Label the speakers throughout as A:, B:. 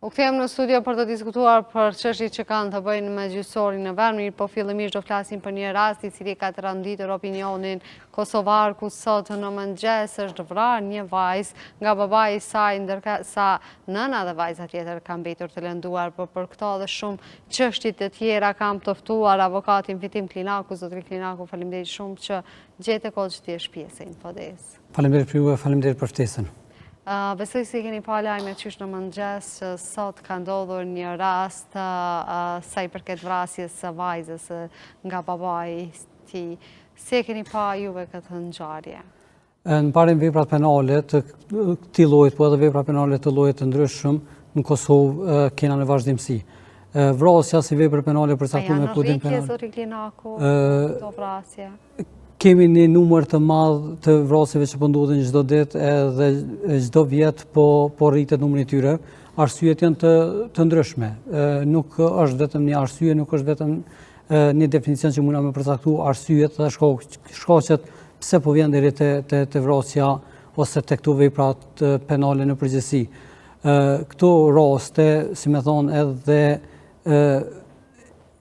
A: U kthejmë në studio për të diskutuar për çështjet që kanë të bëjnë me gjyqësorin në vend, mirë po fillimisht do flasim për një rast I cili ka tërënditur opinionin kosovar, ku sot në mëngjes është vrarë një vajzë nga babai I saj, ndërsa sa nëna dhe vajza tjetër ka mbetur të lënduar, por për këto dhe shumë çështje të tjera kam të ftuar avokatin Fitim Klinaku. Zotri Klinaku, faleminderit shumë që gjete kohë që ti jesh pjesë e Infodes.
B: Faleminderit për ju, faleminderit për ftesën.
A: Besoj se keni pa lajme qysh në mëngjes që sot ka ndodhur një rast sa I përket vrasjes së vajzës nga babai I tij. Si e keni pa juve këtë ngjarje?
B: Në parim veprat penale të këtij lloji, po edhe vepra penale të llojit të ndryshëm në Kosovë kena në vazhdimsi. Vrasja si vepër penale përcaktuar me kodin penal.
A: A janë rritje, zotri Klinaku, këto vrasje?
B: Kemi një numër të madh të vrasjeve që po ndodhin çdo ditë edhe çdo vit po rritet numri I tyre. Arsyet janë të ndryshme. Nuk është vetëm një arsye, nuk është vetëm një definicion që mund të përcaktu arsyet dhe shkaqet pse po vjen deri te vrasja ose te këto veprat penale në përgjithësi. Këto raste, si më thon, edhe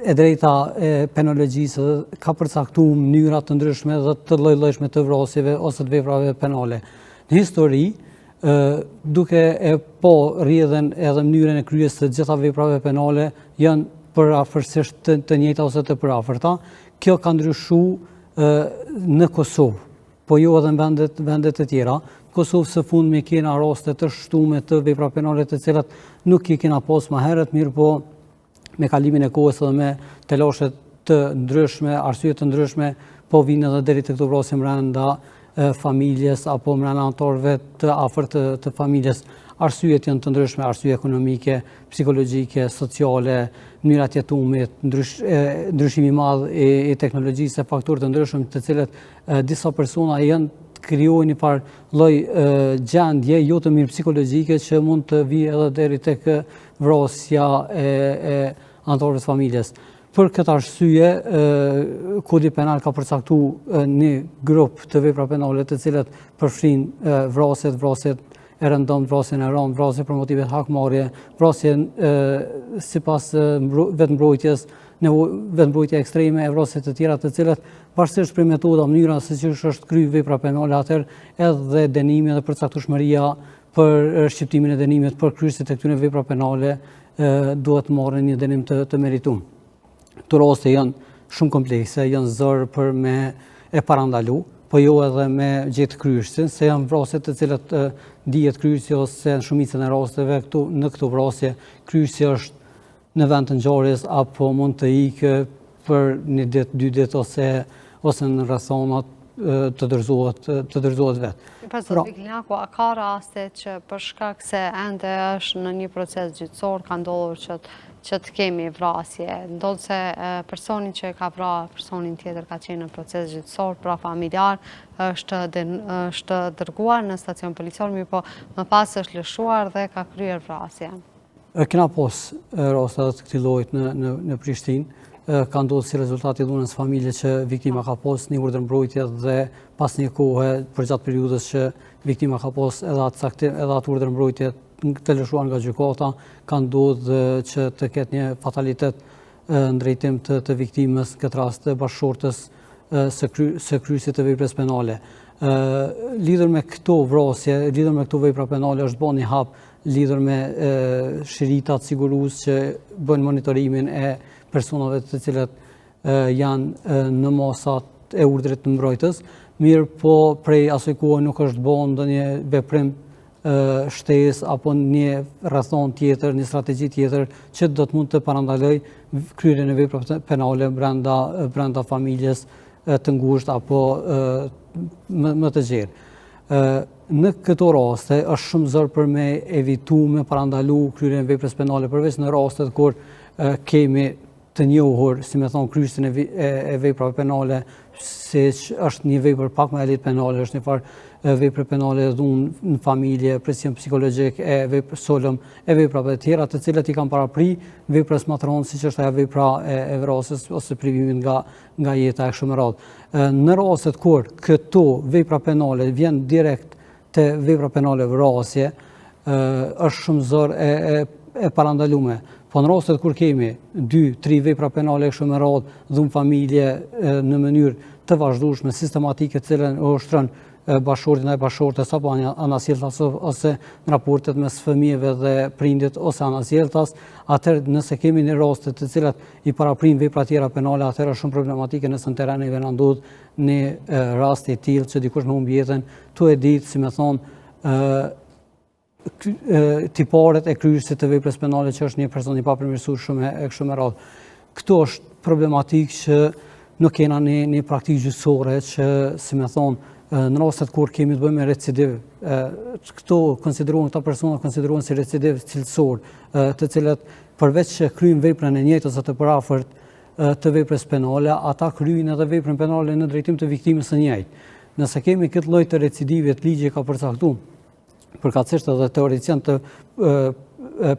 B: e drejta e penologjisë ka përcaktuar mënyra të ndryshme dhe të lloj-llojshme të vrasjeve ose të veprave penale. Në histori, duke e po rrjedhën edhe mënyrën e kryesës të gjitha veprave penale janë përafërsisht të njëjta ose të përafërta. Kjo ka ndryshuar në Kosovë, po jo edhe në vendet e tjera. Në Kosovë së fundmi kena raste të shtume të vepra penale të cilat nuk I kena pas më herët, mirë po me kalimin e kohës dhe me telashe të ndryshme, arsye të ndryshme, po vinë edhe deri te këto vrasje brenda familjes apo brenda anëtarëve të afërt të familjes. Arsyet janë të ndryshme, arsye ekonomike, psikologjike, sociale, mënyra të jetumit, ndryshimi I madh I teknologjisë, faktorë të ndryshëm të cilët disa persona janë krijojnë një farë lloj gjendje jo të mirë psikologjike që mund të vijë edhe deri tek vrasja e anëtarëve të familjes. Për këtë arsye, Kodi penal ka përcaktuar një grup të vepra penale të cilat përfshin vrasjet e rëndom, vrasjen e rënd, vrasje për motive hakmarrje, vrasjen sipas vetmbrojtjes, vetmbrojtje ekstreme e vrasje të tjera të cilat pavarësisht për metoda, mënyra se si është kryer vepra penale, atëherë edhe dënimi dhe përcaktueshmëria për shqiptimin e dënimit për kryerjen e këtyre vepra penale duhet të marrë një dënim të merituar. Këto raste janë shumë komplekse, janë zor për me e parandalu, po jo edhe me gjetë kryerjen, se janë vrasje të cilat dihet kryerja ose në shumicën e rasteve në këto vrasje kryerja është në vend të ngjarjes apo mund të ikë për një ditë, 2 ditë ose në rrethonat të dorëzohet vetë.
A: Zotri Klinaku, a ka raste që për shkak se ende është në një proces gjyqësor ka ndodhur që të kemi vrasje, ndodh se personi që ka vrarë personin tjetër ka qenë në proces gjyqësor, pra familjar, është dërguar në stacion policor, mirë po më pas është lëshuar dhe ka kryer vrasjen.
B: Kena pas raste të këtij llojit në Prishtinë. Ka ndodhur si rezultat I dhunës familje që viktima ka pas një urdhër mbrojtje dhe pas një kohe përgjatë periudhës që viktima ka pas edhe atë urdhër mbrojtje të lëshuar nga gjykata, ka ndodhur që të ketë një fatalitet në drejtim të viktimës, në këtë rast të bashkëshortës së kryesit të veprës penale. Lidhur me këto vrasje, lidhur me këto vepra penale është bën një hap lidhur me shiritat sigurues që bëjnë monitorimin e personave të cilat janë në masat e urdhrit të mbrojtës, mirë po prej asaj kohe nuk është bën ndonjë veprim shtesë apo një rrethon tjetër, një strategji tjetër që do të mund të parandaloj kryerjen e veprave penale brenda familjes të ngushtë apo më të gjerë. Në këto raste është shumë zor për me evitu, me parandalu kryerjen e veprës penale, përveç në rastet kur kemi të njohur, si me thonë, kryerjen e veprave penale, siç është një vepër pak më e lehtë penale, është një farë vepre penale dhunë në familje, presion psikologjik, sulm, e veprave të tjera, të cilat I kanë parapri veprës më të rëndë, siç është ajo vepra e vrasjes ose privimit nga jeta e kështu me radhë. Në rastet kur këto vepra penale vjen direkt te vepra penale vrasje, është shumë zor e parandalume. Po në rastet kur kemi 2-3 vepra penale kështu me radhë, dhunë familje në mënyrë të vazhdueshme, sistematike, të cilën u ushtron bashkëshortin e bashkëshortes apo anasjelltas ose në raportet mes fëmijëve dhe prindit ose anasjelltas, atëherë nëse kemi në raste të cilat i paraprin vepra tjera penale, atëherë është shumë problematike nëse në terreneve na ndodh në raste të tillë që dikush më humb jetën, tu e ditë, si më thon, tiparet e kryerjes të veprës penale që është një person i papërmirësuar shumë e kështu me radhë. Këto është problematikë që nuk kena një praktikë gjyqësore që, si më thon, në rastet kur kemi të bëjmë me recidiv, këta persona konsiderohen si recidiv cilësor, të cilat përveç që kryejnë veprën e njëjtës atë përafërt të veprës penale, ata kryejnë edhe veprën penale në drejtim të viktimës së njëjtë. Nëse kemi këtë lloj të recidivit, ligji ka përcaktuar, përkatësisht edhe teorician të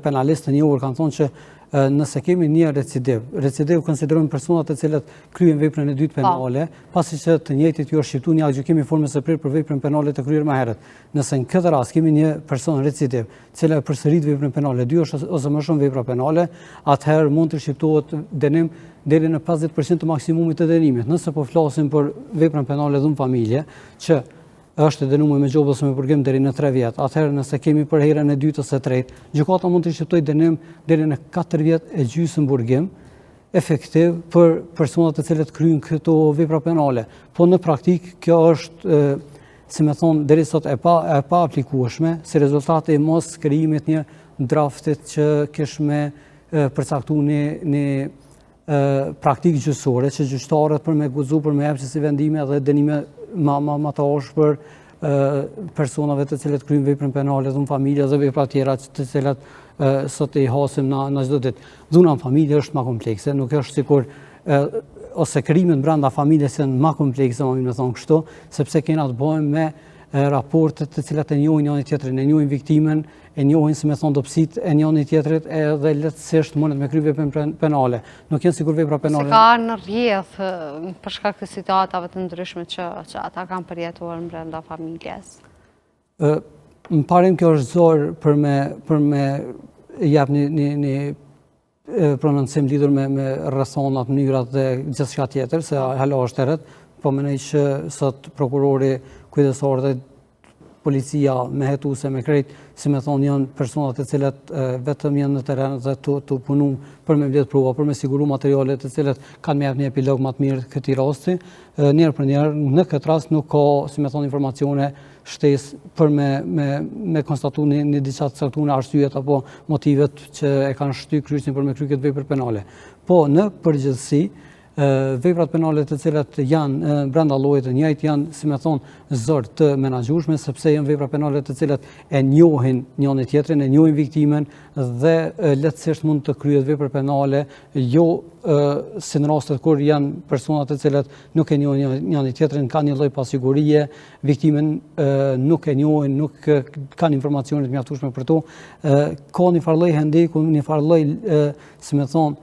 B: penalistë të njohur kanë thonë që nëse kemi një recidiv konsiderojmë personat të cilët kryejnë veprën e dytë penale, pasi që të njëjtit ju është shqiptuar një aktgjykimi formës së prirë për veprën penale të kryer më herët. Nëse në këtë rast kemi një person recidiv, cila përsërit veprën penale, 2 ose më shumë vepra penale, atëherë mund të shqiptohet dënim deri në 50% të maksimumit të dënimit. Nëse po flasim për veprën penale dhunë familje, që është dënuar me gjobë ose me burgim deri në 3 vjet. Atëherë nëse kemi për herën e dytë ose tretë, gjykata mund të shqiptojë dënim deri në 4 vjet e gjysmë burgim efektiv për personat të cilët kryejnë këto vepra penale. Po në praktikë kjo është, si më thon, deri sot e pa aplikueshme, si rezultati i mos krijimit një draftit që kish me përcaktuar një praktikë gjyqësore që gjyqtarët për me guxu për me jap si vendime dhe dënime ma të oshë për personave të cilët kryejnë veprën penale dhunë familje dhe vepra tjera të cilat sot i hasim në çdo ditë. Dhuna në familje është ma komplekse, nuk është sikur ose krimet brenda familjes janë ma komplekse, më thonë kështu, sepse kena të bëjmë me raportet të cilat e njohin njëri tjetrin, e njohin viktimen, e njohin, si më thon, dobësitë e njëri tjetrit edhe lehtësisht mundet me kry veprën penale. Nuk janë sikur vepra penale.
A: Se ka në rrjedh për shkak të situatave të ndryshme që ata kanë përjetuar brenda familjes.
B: Më parim kjo është zor për me jap një prononcim lidhur me rrethonat, mënyrat dhe gjithçka tjetër, se hala është errët, po mendoj që sot prokurori kujdesor dhe policia me hetuese me krejt, si me thonë, janë personat të cilat vetëm janë në terren dhe të punu për me mbledh prova, për me siguru materiale të cilat kanë me jap një epilog më të mirë këtij rasti. Njerë për njerë, në këtë rast nuk ka, si me thonë, informacione shtesë për me konstatu një diçka të caktuar arsyet apo motivet që e kanë shtyr kryqësin për me kry këtë vepër penale. Po në përgjithësi, veprat penale të cilat janë brenda llojit të njëjtë janë, si më thon, zor të menaxhueshme, sepse janë vepra penale të cilat e njohin njëri tjetrin, e njohin viktimen dhe lehtësisht mund të kryhet vepër penale, jo si në rastet kur janë persona të cilat nuk e njohin njëri tjetrin, kanë një lloj pasigurie, viktimen nuk e njohin, nuk kanë informacione të mjaftueshme për to, ka një farë lloj hendeku, një farë lloj, si më thon,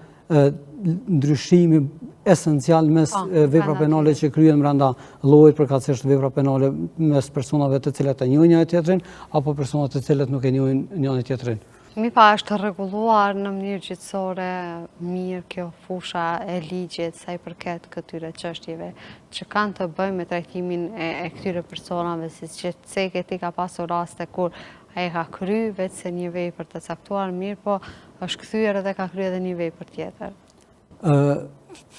B: ndryshimi esencial mes vepra penale që kryen brenda llojit, përkatësisht vepra penale mes personave të cilat e njohin njëri tjetrin apo personat të cilat nuk e njohin njëri tjetrin.
A: Mi pa është rregulluar në mënyrë gjyqësore mirë kjo fusha e ligjit sa i përket këtyre çështjeve që kanë të bëjnë me trajtimin e këtyre personave, siç që Ceke ti ka pasur raste kur ai ka kryer vetë një vepër të caktuar mirë, po është kthyer edhe ka kryer edhe një vepër tjetër.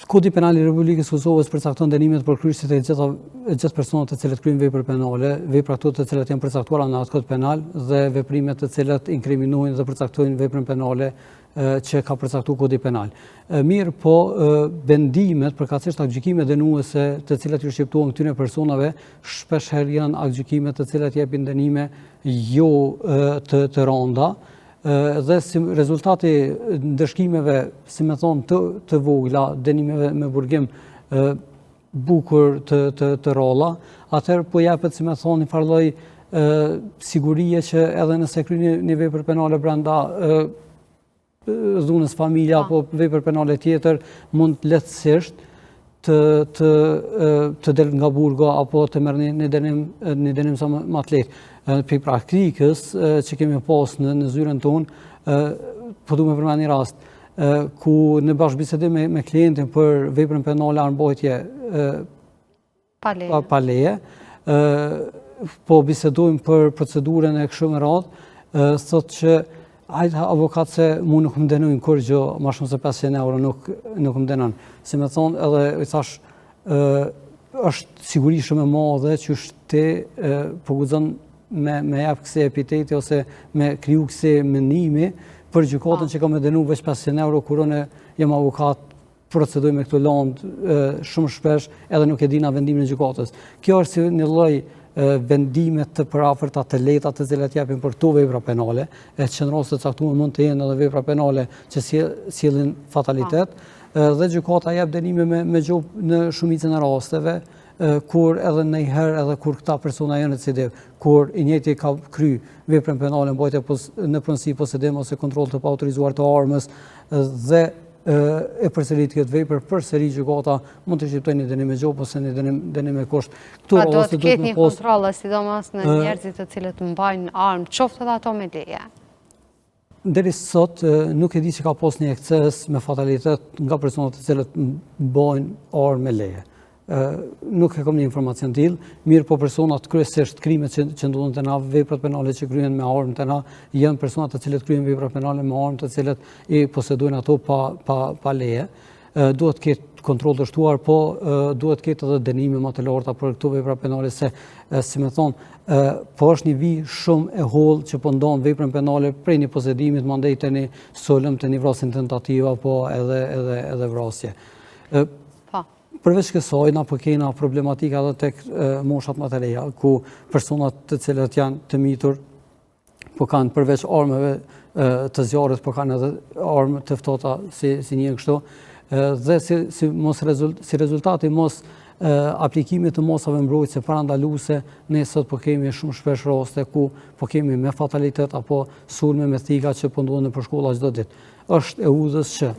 B: Kodi penal i Republikës Kosovës përcakton dënimet për kryerjet e gjithë personat të cilët kryejnë vepra penale, vepra ato të cilat janë përcaktuara në atë kod penal dhe veprimet të cilat inkriminojnë dhe përcaktojnë veprën penale që ka përcaktuar kodi penal. Mirë, po vendimet, përkatësisht aktgjykimet dënuese të cilat ju shqiptohen këtyre personave, shpesh herë janë aktgjykime të cilat japin dënime jo të rënda, dhe si rezultati ndëshkimeve, si me thonë, të vogla, dënimeve me burgim bukur të rolla, atëherë po japet, si me thonë, një farloj sigurie që edhe nëse kryeni një vepër penale brenda dhunës familje apo vepër penale tjetër, mund lehtësisht të del nga burgo apo të merr një dënim sa më të lehtë. Për praktikës që kemi pas në zyrën tonë, po du me përmend një rast, ku në bashkëbisedim me klientin për veprën penale armbajtje pa leje, po bisedojmë për procedurën e kështu me radhë, thot që ajta avokat se mu nuk më denojnë kur gjë ma shumë se 500 euro nuk më denon. Si me thonë edhe i thash, është siguri shumë e madhe që ti po guxon me jap këse epiteti ose me kriju këse menimi për gjykatën që ka me denu veç 500 euro kur unë jam avokat, procedoj me këto landë shumë shpesh edhe nuk e dina vendimin e gjykatës. Kjo është si një lloj vendimet të përafërta të lehta të cilat japin për këto vepra penale, që në rast të caktuar mund të jenë edhe vepra penale që sjellin fatalitet, dhe gjykata jep dënime me gjopë në shumicën e rasteve, kur edhe ndonjëherë edhe kur këta persona janë recidiv, kur i njëjti ka kry veprën penale mbajtje në pronësi posedim ose kontroll të paautorizuar të armës dhe e përsërit këtë vepër, përsëri gjykata mund të shqiptojë një dënim me gjopë ose një dënim me kusht.
A: Pra do të ketë një kontroll, sidomos në njerëzit të cilët mbajnë armë, qoftë edhe ato me leje.
B: Deri sot nuk e di që ka pas një ekces me fatalitet nga personat të cilët mbajnë armë me leje. Nuk e kam një informacion t'il, mirë po personat kryesisht krimet që ndodhen të na, veprat penale që kryen me armë të na, janë personat të cilët kryen veprat penale me armë të cilët i posedojnë ato pa leje. Duhet ketë kontroll të shtuar, po duhet ketë edhe dënime më të larta për këto vepra penale se, si me thonë, po është një vijë shumë e hollë që po ndon veprën penale prej një posedimit mandej të një sulm, të një vrasje tentativa, po edhe vrasje. Përveç kësaj, na po kena problematika edhe tek moshat më të reja, ku personat të cilët janë të mitur, po kanë përveç armëve të zjarrit, po kanë edhe armë të ftohta si një kështu, dhe si rezultati mos aplikimit të mosave mbrojtëse parandaluese, ne sot po kemi shumë shpesh raste ku po kemi me fatalitet apo sulme me thika që po ndodhen nëpër shkolla çdo ditë. Është e udhës që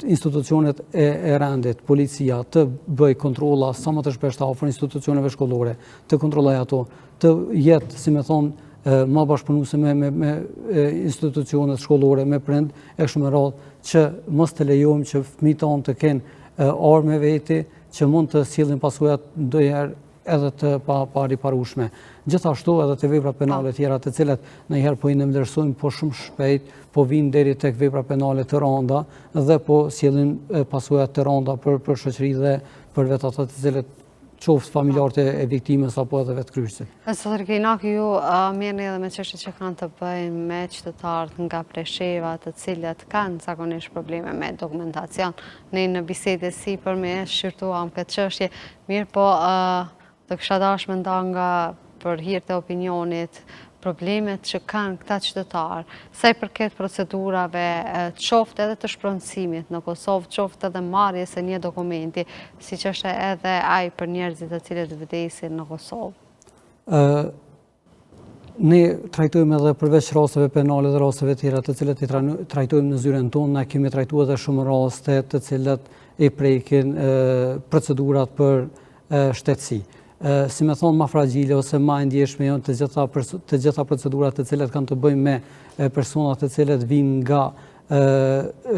B: institucionet e rendit, policia, të bëj kontrolla sa më të shpeshta afër institucioneve shkollore, të kontrolloj ato, të jetë, si me thonë, më bashkëpunuese me institucionet shkollore, me prind, e kështu me radhë, që mos të lejojmë që fëmijët tonë të kenë armë veti, që mund të sjellin pasojat ndonjëherë edhe të pariparueshme. Gjithashtu edhe të vepra penale tjera të cilat ndonjëherë po i ndërmjetësojmë po shumë shpejt, po vinë deri tek vepra penale të rënda dhe po sjellin pasoja të rënda për shoqëri dhe për vetë ata të cilët qoftë familjarët e viktimës apo edhe vetë kryqësit.
A: Zotër Kejnak, ju merrni edhe me çështjet që kanë të bëjnë me qytetarët nga Presheva, të cilët kanë zakonisht probleme me dokumentacion. Ne në bisede sipërme shqyrtuam këtë çështje, mirë po të kisha dashur me nda nga për hir të opinionit problemet që kanë këta qytetarë, sa i përket procedurave, qoftë edhe të shpronësimit në Kosovë, qoftë edhe marrjes së një dokumenti, siç është edhe ai për njerëzit të cilët vdesin në Kosovë.
B: Ne trajtojmë edhe përveç rasteve penale dhe rasteve tjera të cilët i trajtojmë në zyrën tonë, ne kemi trajtuar edhe shumë raste të cilët i prekin procedurat për shtetësi. Si me thonë ma fragjile ose ma ndjeshme janë të gjitha procedurat të cilet kanë të bëjmë me personat të cilet vinë nga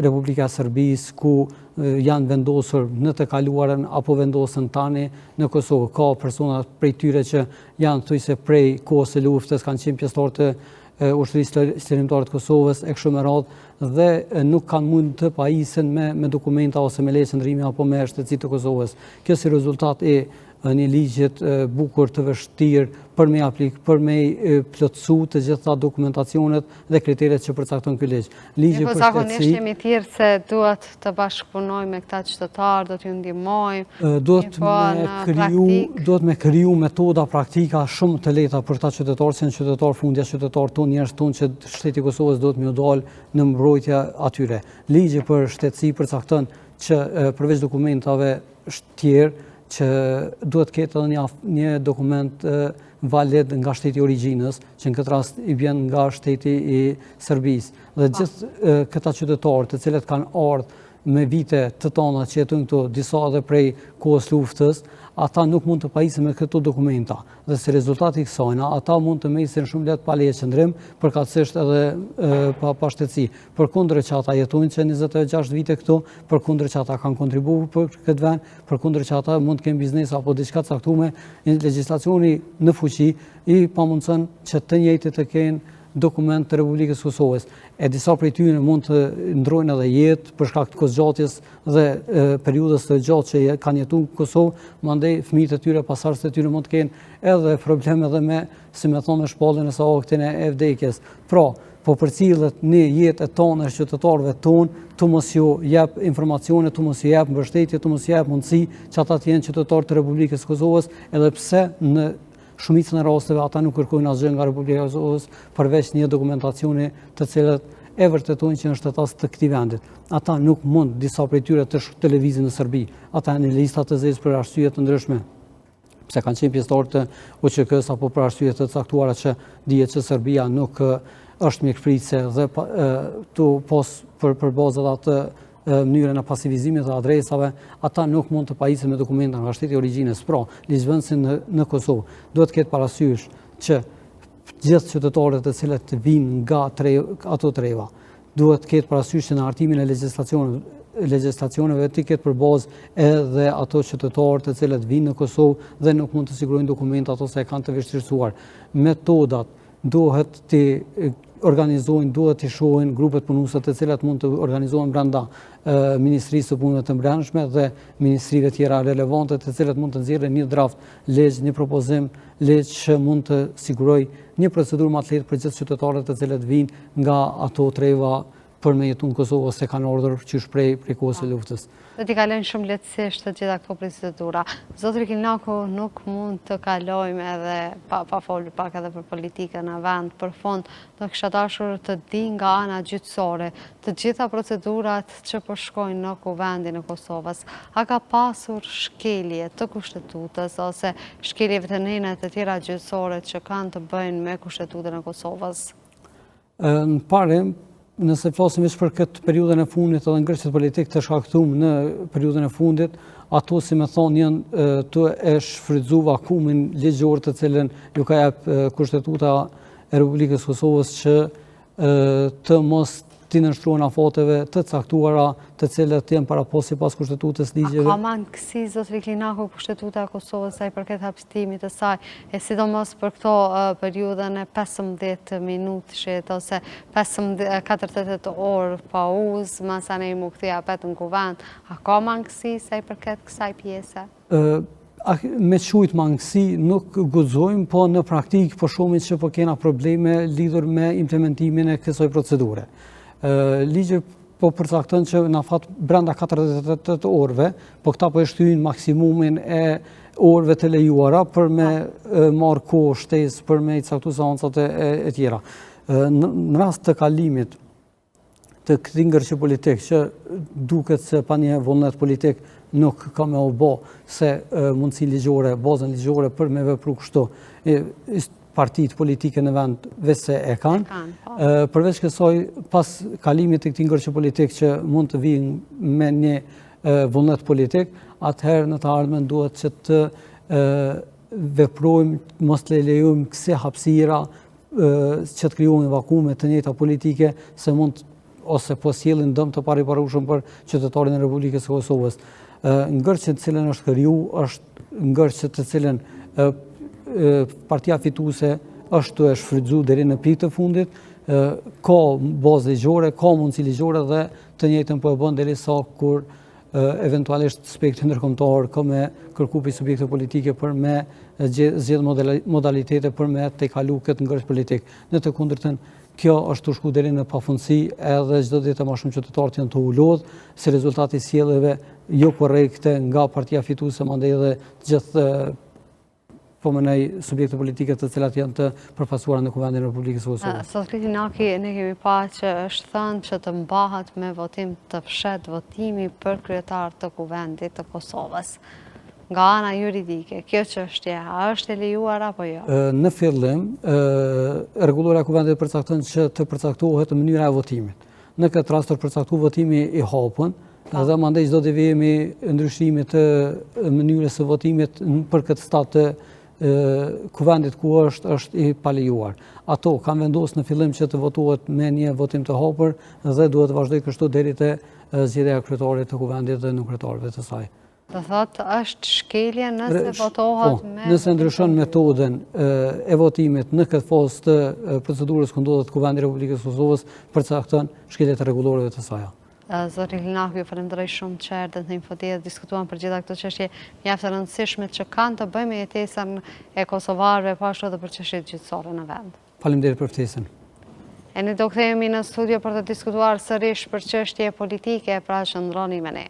B: Republika Serbis, ku janë vendosur në të kaluarën apo vendosën tani në Kosovë. Ka personat prej tyre që janë thujse prej kohës së luftës, kanë qenë pjesëtar të ushtrisë sërimtare të Kosovës, e kështu me radhë, dhe nuk kanë mund të pajisen me dokumenta ose me leje qëndrimi apo me shtetësi të Kosovës. Kjo si rezultat e një ligjet bukur të vështirë për me plotësu të gjitha dokumentacionet dhe kriteret që përcakton ky ligj.
A: Po zakonisht jemi thirrë se duhet të bashkëpunojmë me këta qytetarë, do t'ju ndihmojmë.
B: Duhet me kriju metoda praktika shumë të lehta për këta qytetarë, si në qytetarë fundja, qytetarë tonë, njerëz tonë që shteti i Kosovës duhet me u dalë në mbrojtje atyre. Ligji për shtetësi përcakton që përveç dokumentave tjerë që duhet ketë edhe një dokument valid nga shteti origjinës, që në këtë rast i vjen nga shteti i Serbisë. Dhe gjithë këta qytetarë të cilët kanë ardhur me vite të tona që jetojnë këtu, disa edhe prej kohës luftës, ata nuk mund të pajisën me këto dokumenta. Dhe si rezultati i kësajna, ata mund të mesin shumë lehtë pa leje qëndrim, përkatësisht edhe pa shtetësi. Përkundër që ata jetojnë që 26 vite këtu, përkundër që ata kanë kontribuar për këtë vend, përkundër që ata mund të kenë biznes apo diçka të caktuar, legjislacioni në fuqi i pamundson që të njëjtit të kenë dokument të Republikës Kosovës. E disa prej tyre mund të ndrojnë edhe jetë për shkak të kohëzgjatjes dhe periudhës së gjatë që kanë jetuar në Kosovë, mandej fëmijët e tyre, pasardhësit e tyre mund të kenë edhe probleme edhe me, si më thonë, shpalljen e aktin e vdekjes. Pra, po përcillet në jetë e tonë e qytetarëve tonë, të mos ju jep informacione, të mos ju jep mbështetje, të mos ju jep mundësi që ata të jenë qytetarë të Republikës Kosovës, edhe pse në shumicën e rasteve ata nuk kërkojnë asgjë nga Republika e Kosovës përveç një dokumentacioni të cilët e vërtetojnë që janë shtetas të këtij vendit. Ata nuk mund disa prej tyre të televizin në Serbi. Ata janë në lista të zezë për arsye të ndryshme. Pse kanë qenë pjesëtarë të OÇK-s apo për arsye të caktuara që dihet që Serbia nuk është mjekpritëse dhe për bazat atë mënyrën e pasivizimit të adresave, ata nuk mund të pajisën me dokumenta nga shteti origjinës. Pra, ligjvënësi në Kosovë duhet ketë parasysh që gjithë qytetarët të cilët vinë nga ato treva, duhet ketë parasysh që në hartimin e legjislacioneve të ketë për bazë edhe ato qytetarë të cilët vinë në Kosovë dhe nuk mund të sigurojnë dokumenta ato se kanë të vështirësuar. Metodat duhet të organizojnë, duhet të shohin grupet punuese të cilat mund të organizohen brenda Ministrisë së Punëve të Brendshme dhe ministrive tjera relevante të cilat mund të nxjerrin një draft legj, një propozim legj që mund të sigurojë një procedurë më të lehtë për gjithë qytetarët të cilët vinë nga ato treva për me jetu në Kosovë ose kanë ardhur qysh prej kohës së luftës.
A: Do t'i kalojnë shumë lehtësisht të gjitha këto procedura. Zotri Kilnaku, nuk mund të kalojmë edhe pa folur pak edhe për politikën në vend. Për fond, do kisha dashur të di nga ana gjyqësore të gjitha procedurat që përshkojnë në kuvendin e Kosovës. A ka pasur shkelje të kushtetutës ose shkeljeve të nenet të tjera gjyqësore që kanë të bëjnë me kushtetutën e Kosovës?
B: Në parim, nëse flasim veç për këtë periudhën e fundit edhe ngërçet politik të shkaktuar në periudhën e fundit, ato si më thonë janë të e shfrytzu vakumin ligjor të cilën ju ka jep kushtetuta e Republikës Kosovës që të mos t'i nënshtrohen afateve të caktuara të cilët janë paraposur sipas kushtetutës ligjeve.
A: A ka mangësi, zotri Klinaku, kushtetuta e Kosovës sa i përket hapëstimit të saj, e sidomos për këto periudhën e 15 minutëshit ose 48 orë pauzë, masa ne mu kthia petë në kuvend, a ka mangësi sa i përket kësaj pjese?
B: Me qujt mangësi nuk guxojmë, po në praktikë po shohim që po kena probleme lidhur me implementimin e kësaj procedure. Ligji po përcakton që na fat brenda 48 orëve, po këta po e shtyjnë maksimumin e orëve të lejuara për me marrë kohë shtesë për me i caktuar seancat e tjera. Në rast të kalimit të këtij ngërçi politik që duket se pa një vullnet politik nuk ka me u bë se mundësi ligjore, bazën ligjore për me vepru kështu. Partitë politike në vend veçse e kanë. Përveç kësaj, pas kalimit të këtij ngërçi politik që mund të vijë me një vullnet politik, atëherë në të ardhmen duhet që të veprojmë, mos të lejojmë këse hapësira që të krijohen vakume të njëjta politike se mund ose po sjellin dëm të pariparueshëm për qytetarin e Republikës së Kosovës. Ngërçi të cilën është kriju është ngërçi të cilën partia fituese është të e shfrytzu deri në pikë të fundit, ka bazë ligjore, ka mundësi ligjore dhe të njëjtën po e bën derisa kur eventualisht aspekti ndërkombëtar ka me kërku pi subjekte politike për me zgjedh modalitete për me të kalu këtë ngërç politik. Në të kundërtën, kjo është të shku deri në pafundësi edhe çdo ditë më shumë qytetarët janë të ulodh si rezultati sjelljeve jo korrekte nga partia fituese, mandej edhe të gjithë po mënej subjekte politike të cilat janë të përfaqësuara në Kuvendin e Republikës së Kosovës.
A: Zotri Klinaku, ne kemi pa që është thënë që të mbahet me votim të fshehtë votimi për kryetar të Kuvendit të Kosovës. Nga ana juridike, kjo çështje a është e lejuar apo jo?
B: Në fillim, rregulloria e Kuvendit përcakton që të përcaktohet mënyra e votimit. Në këtë rast të përcaktuar votimi i hapur, Dhe mandej çdo devijimi ndryshime të mënyrës së votimit për këtë stat të kuvendit ku është i palejuar. Ato kanë vendosur në fillim që të votohet me një votim të hapur dhe duhet të vazhdoj kështu deri te zgjedhja e kryetarit të kuvendit dhe nënkretarëve të saj.
A: Do thotë është shkelje nëse votohet me...
B: Nëse ndryshon metodën e votimit në këtë fazë të procedurës ku ndodhet kuvendi i Republikës së Kosovës, përcakton shkeljet e rregulloreve të saj.
A: Zoti Linaku, ju falenderoj shumë që erdhët në Infodit, diskutuan për gjitha këto çështje mjaft të rëndësishme që kanë të bëjnë me jetesën e kosovarëve, po ashtu edhe për çështjet gjyqësore në vend.
B: Faleminderit për ftesën.
A: E ne do kthehemi në studio për të diskutuar sërish për çështje politike, pra qëndroni me ne.